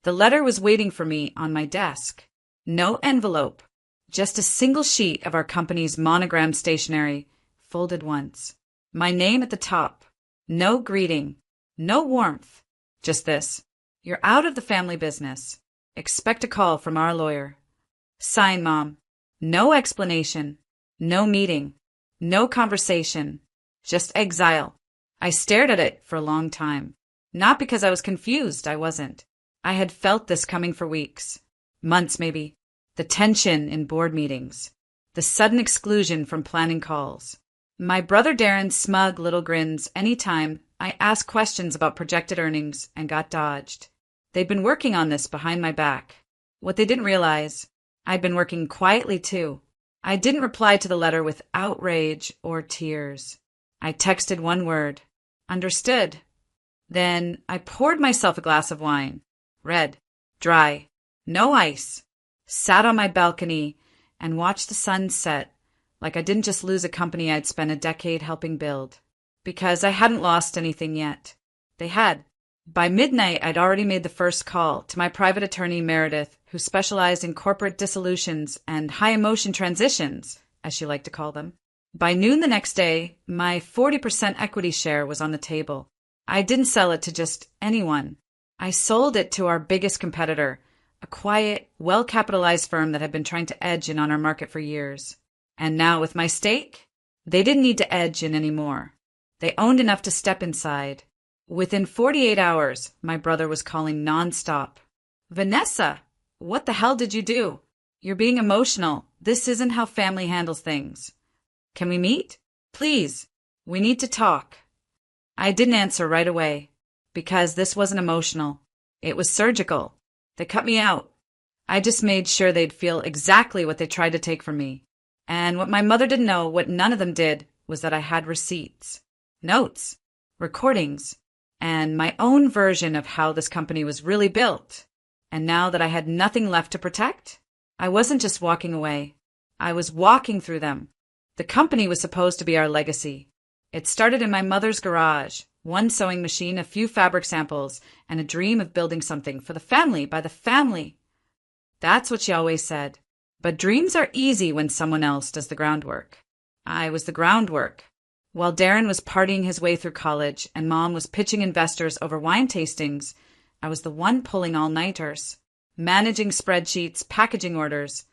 The letter was waiting for me on my desk. No envelope, just a single sheet of our company's monogram stationery, folded once. My name at the top. No greeting, no warmth, just this. You're out of the family business. Expect a call from our lawyer. Sign, Mom. No explanation, no meeting, no conversation, just exile. I stared at it for a long time. Not because I was confused, I wasn't. I had felt this coming for weeks, months maybe. The tension in board meetings, the sudden exclusion from planning calls. My brother Darren's smug little grins anytime I asked questions about projected earnings and got dodged. They'd been working on this behind my back. What they didn't realize, I'd been working quietly too. I didn't reply to the letter with outrage or tears. I texted one word, understood. Then I poured myself a glass of wine, red, dry, no ice, sat on my balcony and watched the sun set like I didn't just lose a company I'd spent a decade helping build. Because I hadn't lost anything yet. They had. By midnight, I'd already made the first call to my private attorney, Meredith, who specialized in corporate dissolutions and high-emotion transitions, as she liked to call them. By noon the next day, my 40% equity share was on the table. I didn't sell it to just anyone. I sold it to our biggest competitor, a quiet, well-capitalized firm that had been trying to edge in on our market for years. And now, with my stake, they didn't need to edge in anymore. They owned enough to step inside. Within 48 hours, my brother was calling nonstop. Vanessa, what the hell did you do? You're being emotional. This isn't how family handles things. Can we meet? Please. We need to talk. I didn't answer right away, because this wasn't emotional. It was surgical. They cut me out. I just made sure they'd feel exactly what they tried to take from me. And what my mother didn't know, what none of them did, was that I had receipts, notes, recordings, and my own version of how this company was really built. And now that I had nothing left to protect, I wasn't just walking away. I was walking through them. The company was supposed to be our legacy. It started in my mother's garage, one sewing machine, a few fabric samples, and a dream of building something for the family, by the family. That's what she always said. But dreams are easy when someone else does the groundwork. I was the groundwork. While Darren was partying his way through college and Mom was pitching investors over wine tastings, I was the one pulling all-nighters, managing spreadsheets, packaging orders,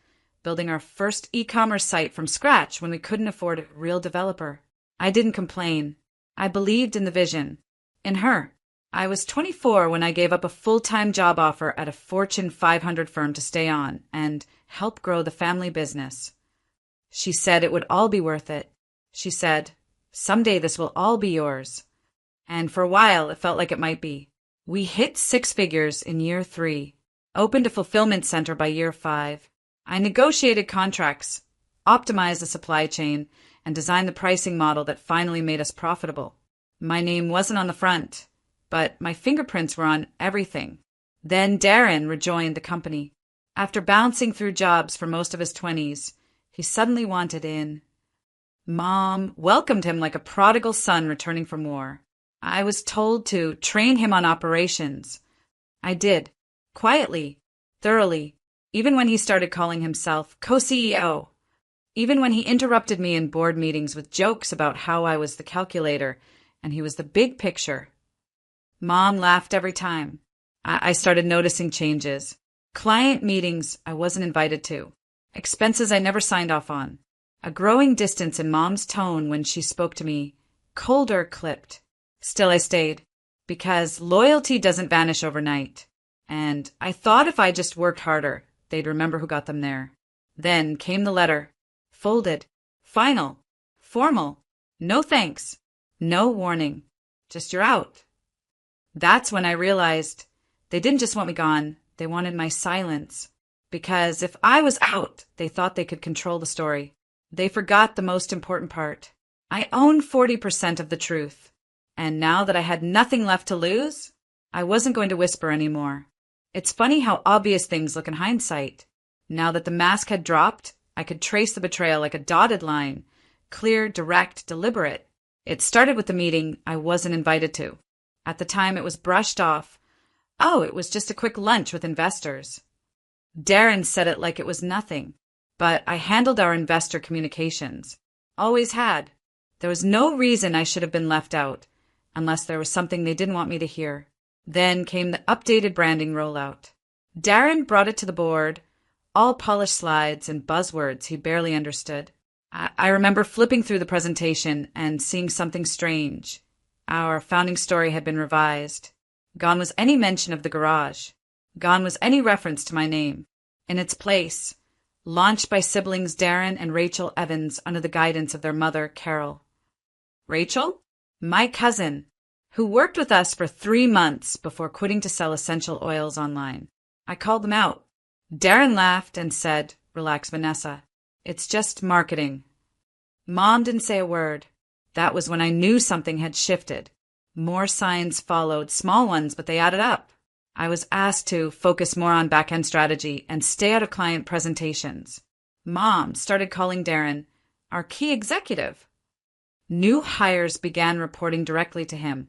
building our first e-commerce site from scratch when we couldn't afford a real developer. I didn't complain. I believed in the vision. In her. I was 24 when I gave up a full-time job offer at a Fortune 500 firm to stay on and help grow the family business. She said it would all be worth it. She said, someday this will all be yours. And for a while, it felt like it might be. We hit 6 figures in year 3, opened a fulfillment center by year 5. I negotiated contracts, optimized the supply chain, and designed the pricing model that finally made us profitable. My name wasn't on the front, but my fingerprints were on everything. Then Darren rejoined the company. After bouncing through jobs for most of his 20s, he suddenly wanted in. Mom welcomed him like a prodigal son returning from war. I was told to train him on operations. I did, quietly, thoroughly, even when he started calling himself co-CEO. Even when he interrupted me in board meetings with jokes about how I was the calculator and he was the big picture. Mom laughed every time. I started noticing changes. Client meetings I wasn't invited to. Expenses I never signed off on. A growing distance in Mom's tone when she spoke to me. Colder clipped. Still I stayed. Because loyalty doesn't vanish overnight. And I thought if I just worked harder, they'd remember who got them there. Then came the letter. Folded. Final. Formal. No thanks. No warning. Just you're out. That's when I realized they didn't just want me gone. They wanted my silence. Because if I was out, they thought they could control the story. They forgot the most important part. I owned 40% of the truth. And now that I had nothing left to lose, I wasn't going to whisper anymore. It's funny how obvious things look in hindsight. Now that the mask had dropped, I could trace the betrayal like a dotted line. Clear, direct, deliberate. It started with the meeting I wasn't invited to. At the time, it was brushed off. Oh, it was just a quick lunch with investors. Darren said it like it was nothing, but I handled our investor communications. Always had. There was no reason I should have been left out, unless there was something they didn't want me to hear. Then came the updated branding rollout. Darren brought it to the board, all polished slides and buzzwords he barely understood. I remember flipping through the presentation and seeing something strange. Our founding story had been revised. Gone was any mention of the garage. Gone was any reference to my name. In its place, launched by siblings Darren and Rachel Evans under the guidance of their mother, Carol. Rachel? My cousin, who worked with us for 3 months before quitting to sell essential oils online. I called them out. Darren laughed and said, "Relax, Vanessa. It's just marketing." Mom didn't say a word. That was when I knew something had shifted. More signs followed, small ones, but they added up. I was asked to focus more on back-end strategy and stay out of client presentations. Mom started calling Darren our key executive. New hires began reporting directly to him,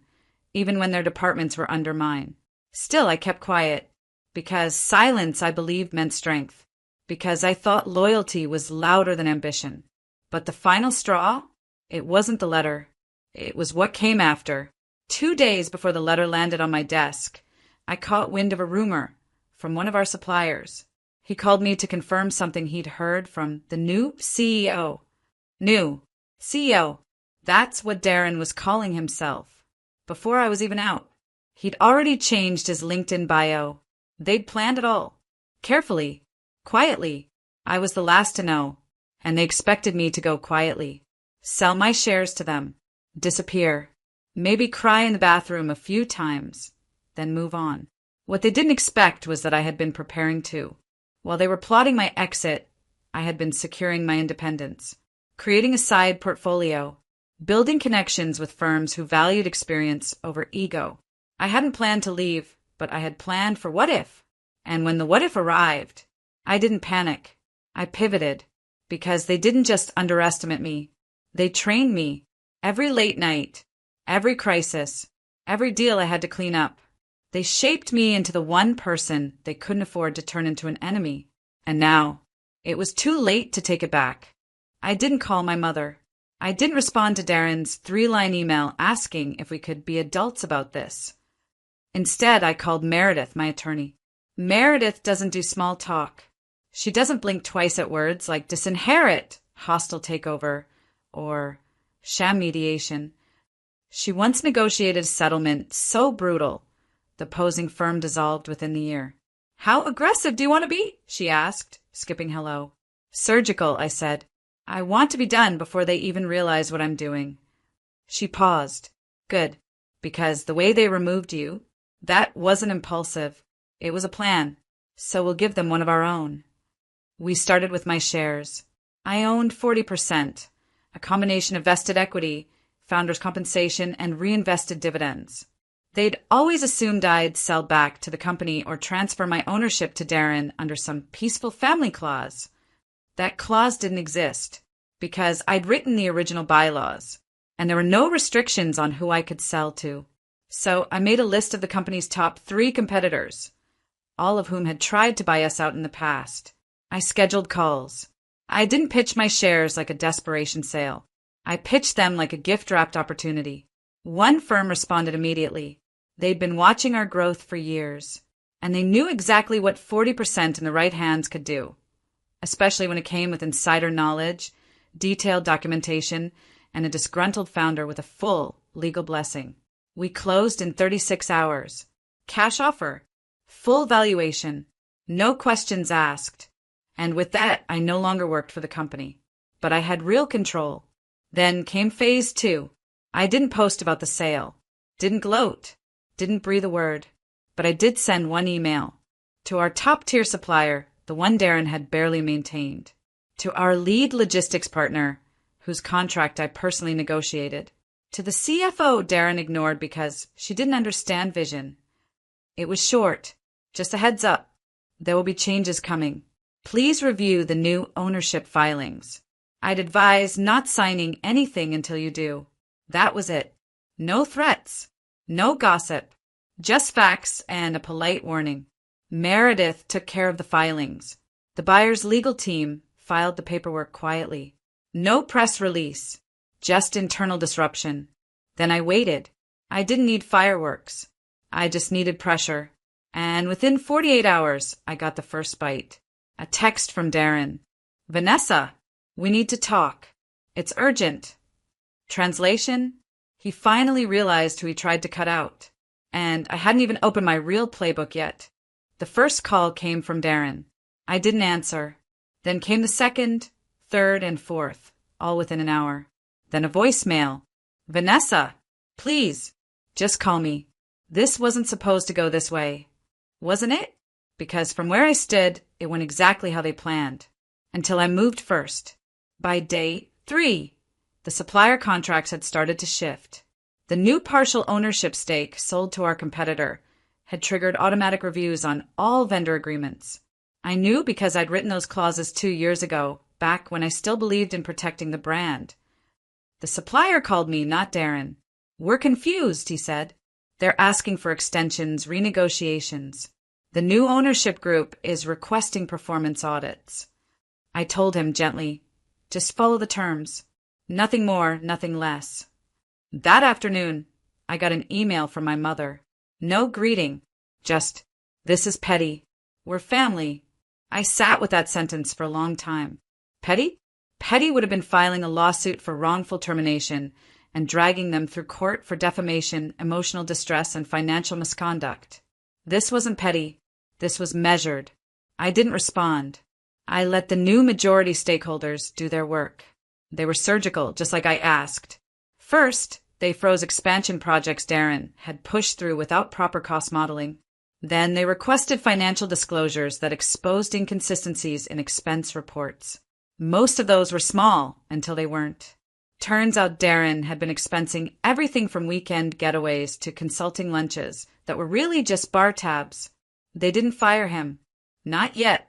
even when their departments were under mine. Still, I kept quiet, because silence, I believed, meant strength, because I thought loyalty was louder than ambition. But the final straw? It wasn't the letter. It was what came after. 2 days before the letter landed on my desk, I caught wind of a rumor from one of our suppliers. He called me to confirm something he'd heard from the new CEO. New CEO. That's what Darren was calling himself. Before I was even out. He'd already changed his LinkedIn bio. They'd planned it all. Carefully. Quietly. I was the last to know, and they expected me to go quietly. Sell my shares to them. Disappear. Maybe cry in the bathroom a few times. Then move on. What they didn't expect was that I had been preparing too. While they were plotting my exit, I had been securing my independence, creating a side portfolio, building connections with firms who valued experience over ego. I hadn't planned to leave, but I had planned for what if. And when the what if arrived, I didn't panic. I pivoted, because they didn't just underestimate me. They trained me. Every late night, every crisis, every deal I had to clean up. They shaped me into the one person they couldn't afford to turn into an enemy. And now, it was too late to take it back. I didn't call my mother. I didn't respond to Darren's 3-line email asking if we could be adults about this. Instead, I called Meredith, my attorney. Meredith doesn't do small talk. She doesn't blink twice at words like disinherit, hostile takeover, or sham mediation. She once negotiated a settlement so brutal, the posing firm dissolved within the year. "How aggressive do you want to be?" she asked, skipping hello. "Surgical," I said. "I want to be done before they even realize what I'm doing." She paused. "Good, because the way they removed you, that wasn't impulsive. It was a plan, so we'll give them one of our own." We started with my shares. I owned 40%, a combination of vested equity, founders' compensation, and reinvested dividends. They'd always assumed I'd sell back to the company or transfer my ownership to Darren under some peaceful family clause. That clause didn't exist, because I'd written the original bylaws, and there were no restrictions on who I could sell to. So I made a list of the company's top 3 competitors, all of whom had tried to buy us out in the past. I scheduled calls. I didn't pitch my shares like a desperation sale. I pitched them like a gift-wrapped opportunity. One firm responded immediately. They'd been watching our growth for years, and they knew exactly what 40% in the right hands could do, especially when it came with insider knowledge, detailed documentation, and a disgruntled founder with a full legal blessing. We closed in 36 hours. Cash offer. Full valuation. No questions asked. And with that, I no longer worked for the company. But I had real control. Then came phase 2. I didn't post about the sale. Didn't gloat. Didn't breathe a word. But I did send one email. To our top-tier supplier, the one Darren had barely maintained. To our lead logistics partner, whose contract I personally negotiated. To the CFO Darren ignored because she didn't understand vision. It was short. Just a heads up. There will be changes coming. Please review the new ownership filings. I'd advise not signing anything until you do. That was it. No threats. No gossip. Just facts and a polite warning. Meredith took care of the filings. The buyer's legal team filed the paperwork quietly. No press release, just internal disruption. Then I waited. I didn't need fireworks. I just needed pressure. And within 48 hours, I got the first bite. A text from Darren. Vanessa, we need to talk. It's urgent. Translation? He finally realized who he tried to cut out. And I hadn't even opened my real playbook yet. The first call came from Darren. I didn't answer. Then came the second, third, and fourth, all within an hour. Then a voicemail. Vanessa, please, just call me. This wasn't supposed to go this way. Wasn't it? Because from where I stood, it went exactly how they planned. Until I moved first. By day 3, the supplier contracts had started to shift. The new partial ownership stake sold to our competitor had triggered automatic reviews on all vendor agreements. I knew because I'd written those clauses 2 years ago, back when I still believed in protecting the brand. The supplier called me, not Darren. We're confused, he said. They're asking for extensions, renegotiations. The new ownership group is requesting performance audits. I told him gently, just follow the terms. Nothing more, nothing less. That afternoon, I got an email from my mother. No greeting, just, this is petty. We're family. I sat with that sentence for a long time. Petty? Petty would have been filing a lawsuit for wrongful termination and dragging them through court for defamation, emotional distress, and financial misconduct. This wasn't petty. This was measured. I didn't respond. I let the new majority stakeholders do their work. They were surgical, just like I asked. First, they froze expansion projects Darren had pushed through without proper cost modeling. Then they requested financial disclosures that exposed inconsistencies in expense reports. Most of those were small until they weren't. Turns out Darren had been expensing everything from weekend getaways to consulting lunches that were really just bar tabs. They didn't fire him. Not yet.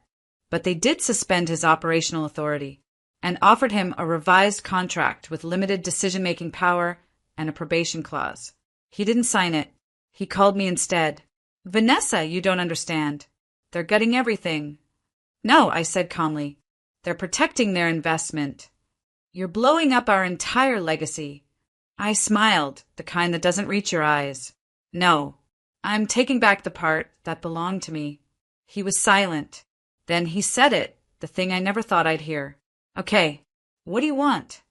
But they did suspend his operational authority and offered him a revised contract with limited decision-making power and a probation clause. He didn't sign it. He called me instead. Vanessa, you don't understand. They're gutting everything. No, I said calmly. They're protecting their investment. You're blowing up our entire legacy. I smiled, the kind that doesn't reach your eyes. No, I'm taking back the part that belonged to me. He was silent. Then he said it, the thing I never thought I'd hear. Okay, what do you want?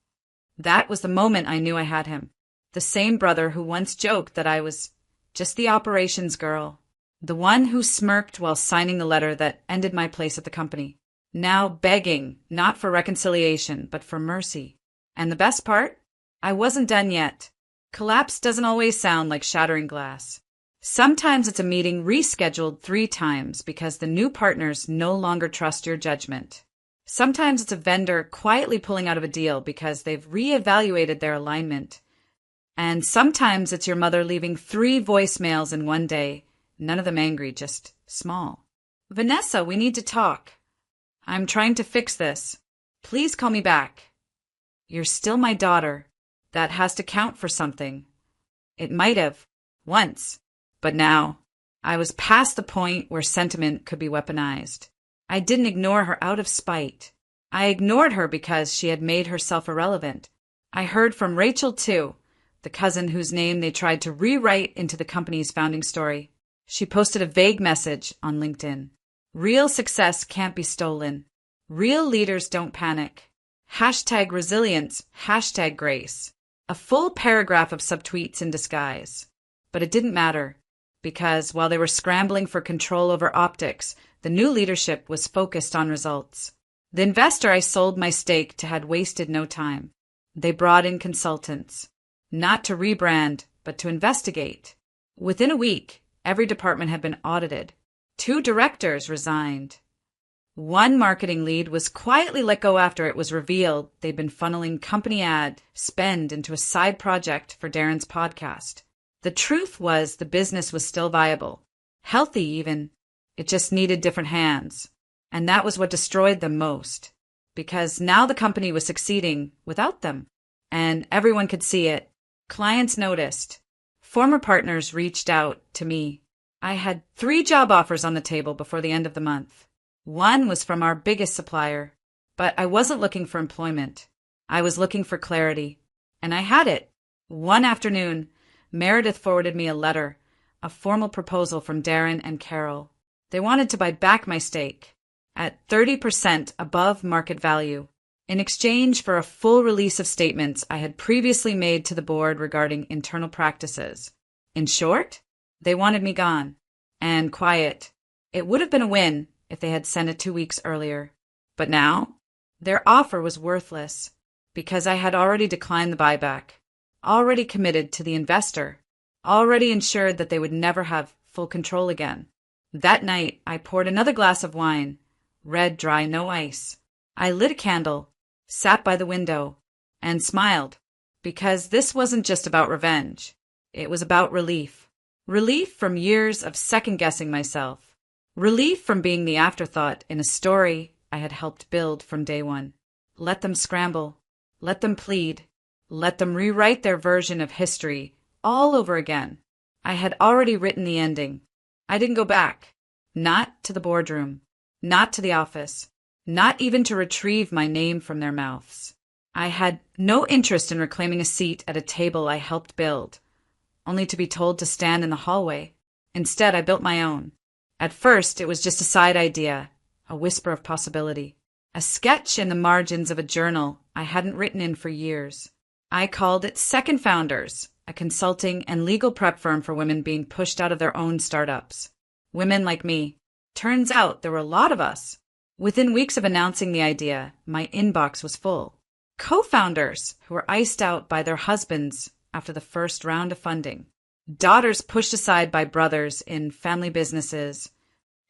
That was the moment I knew I had him. The same brother who once joked that I was just the operations girl. The one who smirked while signing the letter that ended my place at the company. Now begging, not for reconciliation, but for mercy. And the best part? I wasn't done yet. Collapse doesn't always sound like shattering glass. Sometimes it's a meeting rescheduled 3 times because the new partners no longer trust your judgment. Sometimes it's a vendor quietly pulling out of a deal because they've reevaluated their alignment. And sometimes it's your mother leaving 3 voicemails in one day, none of them angry, just small. Vanessa, we need to talk. I'm trying to fix this. Please call me back. You're still my daughter. That has to count for something. It might have, once. But now, I was past the point where sentiment could be weaponized. I didn't ignore her out of spite. I ignored her because she had made herself irrelevant. I heard from Rachel, too, the cousin whose name they tried to rewrite into the company's founding story. She posted a vague message on LinkedIn. Real success can't be stolen. Real leaders don't panic. #resilience, #grace. A full paragraph of subtweets in disguise. But it didn't matter, because while they were scrambling for control over optics, the new leadership was focused on results. The investor I sold my stake to had wasted no time. They brought in consultants, not to rebrand, but to investigate. Within a week, every department had been audited. 2 directors resigned. 1 marketing lead was quietly let go after it was revealed they'd been funneling company ad spend into a side project for Darren's podcast. The truth was the business was still viable, healthy even. It just needed different hands. And that was what destroyed them most. Because now the company was succeeding without them. And everyone could see it. Clients noticed. Former partners reached out to me. I had 3 job offers on the table before the end of the month. One was from our biggest supplier, but I wasn't looking for employment. I was looking for clarity, and I had it. One afternoon, Meredith forwarded me a letter, a formal proposal from Darren and Carol. They wanted to buy back my stake at 30% above market value in exchange for a full release of statements I had previously made to the board regarding internal practices. In short, they wanted me gone and quiet. It would have been a win if they had sent it 2 weeks earlier. But now, their offer was worthless because I had already declined the buyback, already committed to the investor, already ensured that they would never have full control again. That night, I poured another glass of wine, red, dry, no ice. I lit a candle, sat by the window, and smiled, because this wasn't just about revenge. It was about relief. Relief from years of second-guessing myself. Relief from being the afterthought in a story I had helped build from day one. Let them scramble. Let them plead. Let them rewrite their version of history all over again. I had already written the ending. I didn't go back. Not to the boardroom. Not to the office. Not even to retrieve my name from their mouths. I had no interest in reclaiming a seat at a table I helped build, only to be told to stand in the hallway. Instead, I built my own. At first, it was just a side idea, a whisper of possibility, a sketch in the margins of a journal I hadn't written in for years. I called it Second Founders, a consulting and legal prep firm for women being pushed out of their own startups. Women like me. Turns out there were a lot of us. Within weeks of announcing the idea, my inbox was full. Co-founders who were iced out by their husbands after the first round of funding. Daughters pushed aside by brothers in family businesses.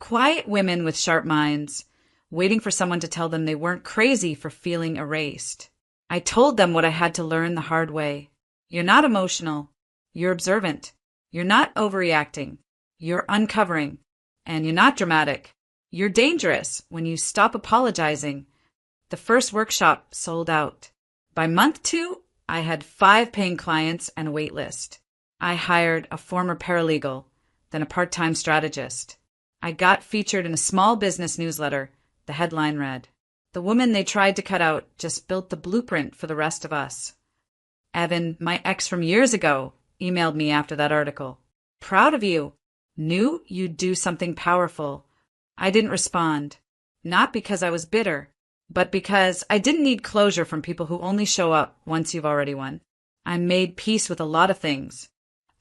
Quiet women with sharp minds, waiting for someone to tell them they weren't crazy for feeling erased. I told them what I had to learn the hard way. You're not emotional. You're observant. You're not overreacting. You're uncovering. And you're not dramatic. You're dangerous when you stop apologizing. The first workshop sold out. By month 2, I had 5 paying clients and a wait list. I hired a former paralegal, then a part-time strategist. I got featured in a small business newsletter. The headline read, "The woman they tried to cut out just built the blueprint for the rest of us." Evan, my ex from years ago, emailed me after that article. "Proud of you. Knew you'd do something powerful." I didn't respond, not because I was bitter, but because I didn't need closure from people who only show up once you've already won. I made peace with a lot of things.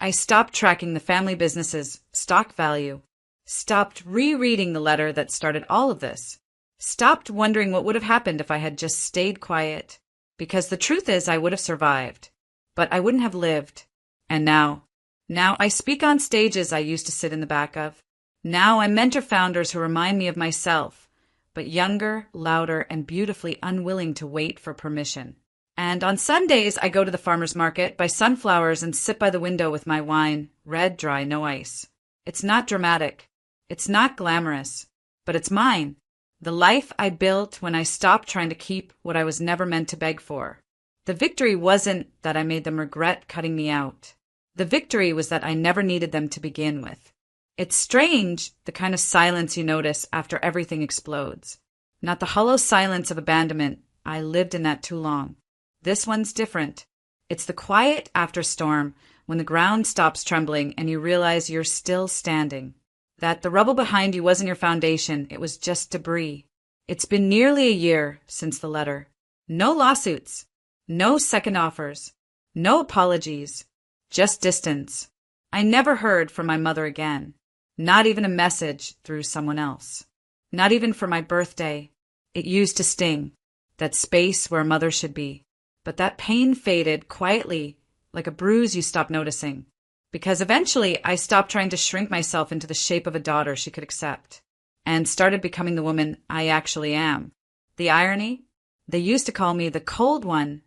I stopped tracking the family business's stock value, stopped rereading the letter that started all of this, stopped wondering what would have happened if I had just stayed quiet, because the truth is I would have survived, but I wouldn't have lived. And now I speak on stages I used to sit in the back of. Now I mentor founders who remind me of myself, but younger, louder, and beautifully unwilling to wait for permission. And on Sundays, I go to the farmer's market, buy sunflowers, and sit by the window with my wine, red, dry, no ice. It's not dramatic. It's not glamorous. But it's mine. The life I built when I stopped trying to keep what I was never meant to beg for. The victory wasn't that I made them regret cutting me out. The victory was that I never needed them to begin with. It's strange, the kind of silence you notice after everything explodes. Not the hollow silence of abandonment. I lived in that too long. This one's different. It's the quiet after storm, when the ground stops trembling and you realize you're still standing. That the rubble behind you wasn't your foundation, it was just debris. It's been nearly a year since the letter. No lawsuits. No second offers. No apologies. Just distance. I never heard from my mother again. Not even a message through someone else. Not even for my birthday. It used to sting. That space where a mother should be. But that pain faded quietly, like a bruise you stop noticing. Because eventually I stopped trying to shrink myself into the shape of a daughter she could accept. And started becoming the woman I actually am. The irony? They used to call me the cold one.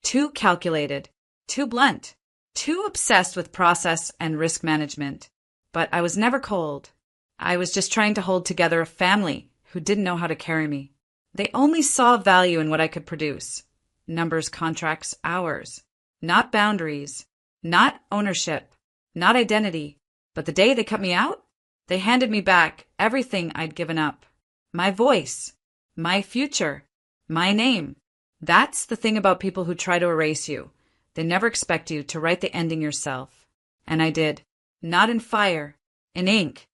Too calculated. Too blunt. Too obsessed with process and risk management. But I was never cold. I was just trying to hold together a family who didn't know how to carry me. They only saw value in what I could produce. Numbers, contracts, hours. Not boundaries. Not ownership. not identity. But the day they cut me out, they handed me back everything I'd given up. My voice, my future, my name. That's the thing about people who try to erase you. They never expect you to write the ending yourself. And I did. Not in fire, in ink.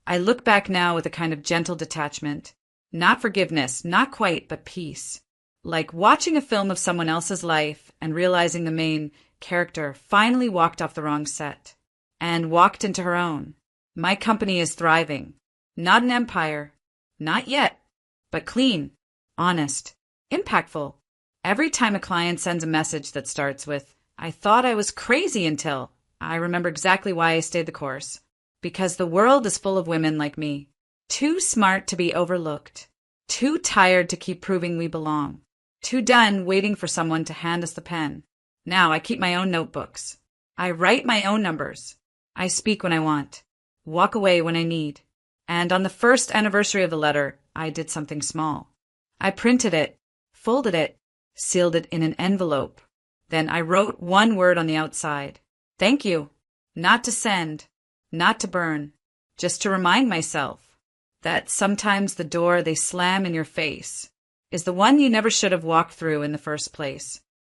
I look back now with a kind of gentle detachment. Not forgiveness, not quite, but peace. Like watching a film of someone else's life and realizing the main character finally walked off the wrong set and walked into her own. My company is thriving. Not an empire. Not yet. But clean, honest, impactful. Every time a client sends a message that starts with, "I thought I was crazy until," I remember exactly why I stayed the course. Because the world is full of women like me. Too smart to be overlooked. Too tired to keep proving we belong. Too done waiting for someone to hand us the pen. Now I keep my own notebooks. I write my own numbers. I speak when I want. Walk away when I need. And on the first anniversary of the letter, I did something small. I printed it, folded it, sealed it in an envelope. Then I wrote one word on the outside. Thank you. Not to send, not to burn, just to remind myself that sometimes the door they slam in your face is the one you never should have walked through in the first place.